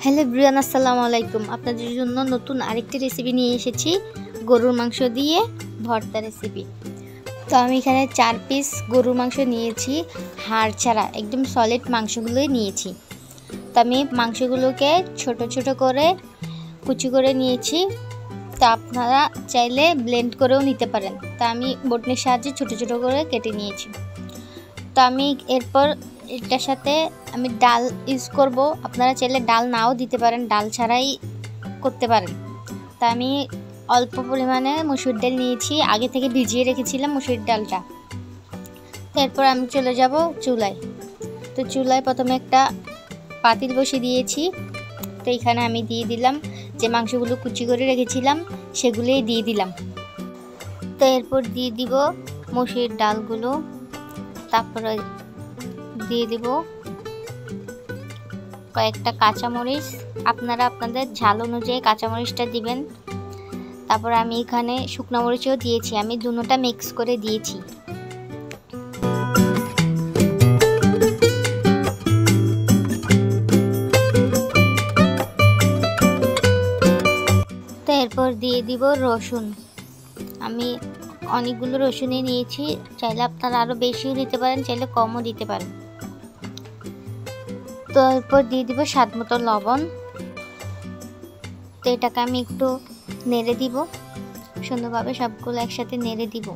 Hello everyone, আসসালামু আলাইকুম। আপনাদের জন্য নতুন আরেকটি রেসিপি নিয়ে এসেছি, গরুর মাংস দিয়ে ভর্তা রেসিপি। তো আমি এখানে 4 পিস গরুর মাংস নিয়েছি, হাড় ছাড়া একদম সলিড মাংসগুলোই নিয়েছি। তো আমি মাংসগুলোকে ছোট ছোট করে কুচি করে নিয়েছি। তো আপনারা চাইলে ব্লেন্ড করেও নিতে পারেন। তো আমি বটনির সাহায্যে ছোট ছোট করে কেটে নিয়েছি। তো আমি এরপর এটার সাথে আমি ডাল ইউজ করব। আপনারা চাইলে ডাল নাও দিতে পারেন, ডাল ছাড়াই করতে পারেন। তা আমি অল্প পরিমাণে মসুর ডাল নিয়েছি, আগে থেকে ভিজিয়ে রেখেছিলাম মসুর ডালটা। তো এরপর আমি চলে যাব চুলায়। তো চুলায় প্রথমে একটা পাতিল বসিয়ে দিয়েছি। তো এখানে আমি দিয়ে দিলাম যে মাংসগুলো কুচি করে রেখেছিলাম, সেগুলোই দিয়ে দিলাম। তো এরপর দিয়ে দিব মসুর ডালগুলো, তারপরে দিয়ে দিব কয়েকটা কাঁচামরিচ। আপনারা আপনাদের ঝাল অনুযায়ী কাঁচামরিচটা দিবেন। তারপর আমি এখানে শুকনো মরিচও দিয়েছি, আমি দুটোটা মিক্স করে দিয়েছি। তো এরপর দিয়ে দিব রসুন। আমি অনেকগুলো রসুনই নিয়েছি, চাইলে আপনারা আরও বেশিও দিতে পারেন, চাইলে কমও দিতে পারেন। তো এরপর দিয়ে দিব স্বাদ মতো লবণ। তো এটাকে আমি একটু নেড়ে দিব, সুন্দরভাবে সবগুলো একসাথে নেড়ে দিব।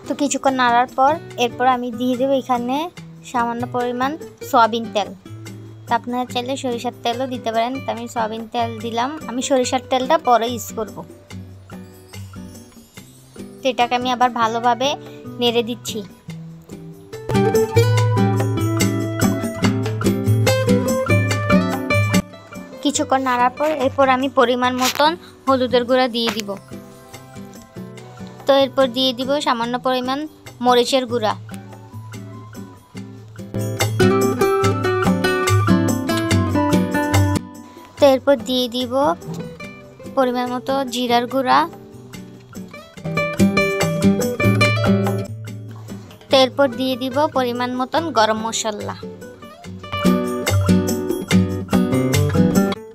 তো কিছুক্ষণ নাড়ার পর এরপর আমি দিয়ে দেবো এখানে সামান্য পরিমাণ সয়াবিন তেল। তা আপনারা চাইলে সরিষার তেলও দিতে পারেন। তো আমি সয়াবিন তেল দিলাম, আমি সরিষার তেলটা পরে ইউজ করব। তো এটাকে আমি আবার ভালোভাবে নেড়ে দিচ্ছি। কিছুক্ষণ নাড়ার পর এরপর আমি পরিমাণ মতন হলুদের গুঁড়া দিয়ে দিব। তো এরপর দিয়ে দিব সামান্য পরিমাণ মরিচের গুঁড়া। তো এরপর দিয়ে দিব পরিমাণ মতো জিরার গুঁড়া। তো এরপর দিয়ে দিব পরিমাণ মতন গরম মশলা।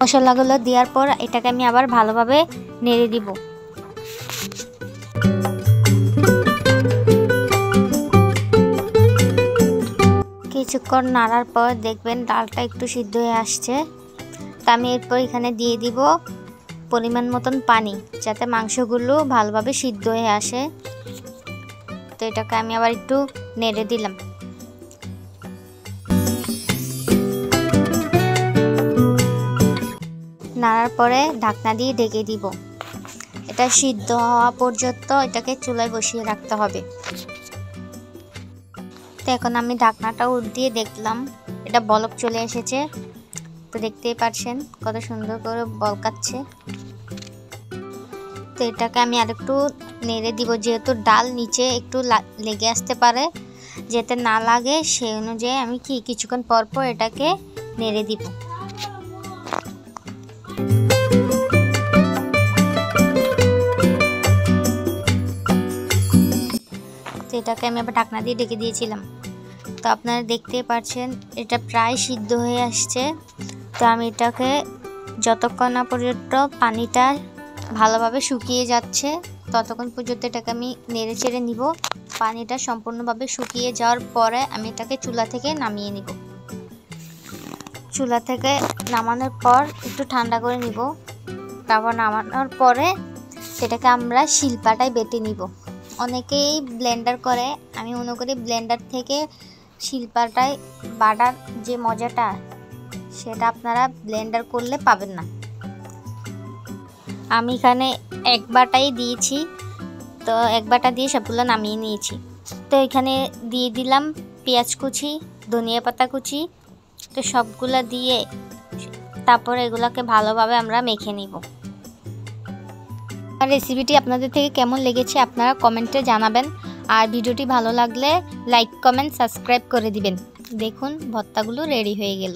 মশলাগুলো দেওয়ার পর এটাকে আমি আবার ভালোভাবে নেড়ে দিব। কিছুক্ষণ নাড়ার পর দেখবেন ডালটা একটু সিদ্ধ হয়ে আসছে। তা আমি এরপর এখানে দিয়ে দিব পরিমাণ মতন পানি, যাতে মাংসগুলো ভালোভাবে সিদ্ধ হয়ে আসে। তো এটাকে আমি আবার একটু নেড়ে দিলাম। নাড়ার পরে ঢাকনা দিয়ে ঢেকে দিব। এটা সিদ্ধ হওয়া পর্যন্ত এটাকে চুলায় বসিয়ে রাখতে হবে। তো এখন আমি ঢাকনাটা উল্টিয়ে দেখলাম, এটা বলক চলে এসেছে। তো দেখতেই পাচ্ছেন কত সুন্দর করে বলকাচ্ছে। তো এটাকে আমি আরেকটু নেড়ে দিব, যেহেতু ডাল নিচে একটু লেগে আসতে পারে, যাতে না লাগে সেই অনুযায়ী আমি কিছুক্ষণ পর পর এটাকে নেড়ে দিব। তো এটাকে আমি আবার ঢাকনা দিয়ে ঢেকে দিয়েছিলাম। তো আপনারা দেখতেই পাচ্ছেন এটা প্রায় সিদ্ধ হয়ে আসছে। তো আমি এটাকে যতক্ষণ না পর্যন্ত পানিটা ভালোভাবে শুকিয়ে যাচ্ছে ততক্ষণ পর্যন্ত এটাকে আমি নেড়ে চেড়ে নিব। পানিটা সম্পূর্ণভাবে শুকিয়ে যাওয়ার পরে আমি এটাকে চুলা থেকে নামিয়ে নিব। চুলা থেকে নামানোর পর একটু ঠান্ডা করে নিব। তারপর নামানোর পরে সেটাকে আমরা শিলপাটায় বেটে নিব। অনেকেই ব্লেন্ডার করে, আমি মনে করি ব্লেন্ডার থেকে শিলপাটায় বাটার যে মজাটা, সেটা আপনারা ব্লেন্ডার করলে পাবেন না। আমি এখানে এক বাটাই দিয়েছি। তো এক বাটা দিয়ে সবগুলো নামিয়ে নিয়েছি। তো এখানে দিয়ে দিলাম পেঁয়াজ কুচি, ধনিয়া পাতা কুচি। তো সবগুলো দিয়ে তারপর এগুলোকে ভালোভাবে আমরা মেখে নিব। রেসিপিটি আপনাদের থেকে কেমন লেগেছে আপনারা কমেন্টে জানাবেন। আর ভিডিওটি ভালো লাগলে লাইক, কমেন্ট, সাবস্ক্রাইব করে দিবেন। দেখুন ভর্তাগুলো রেডি হয়ে গেল।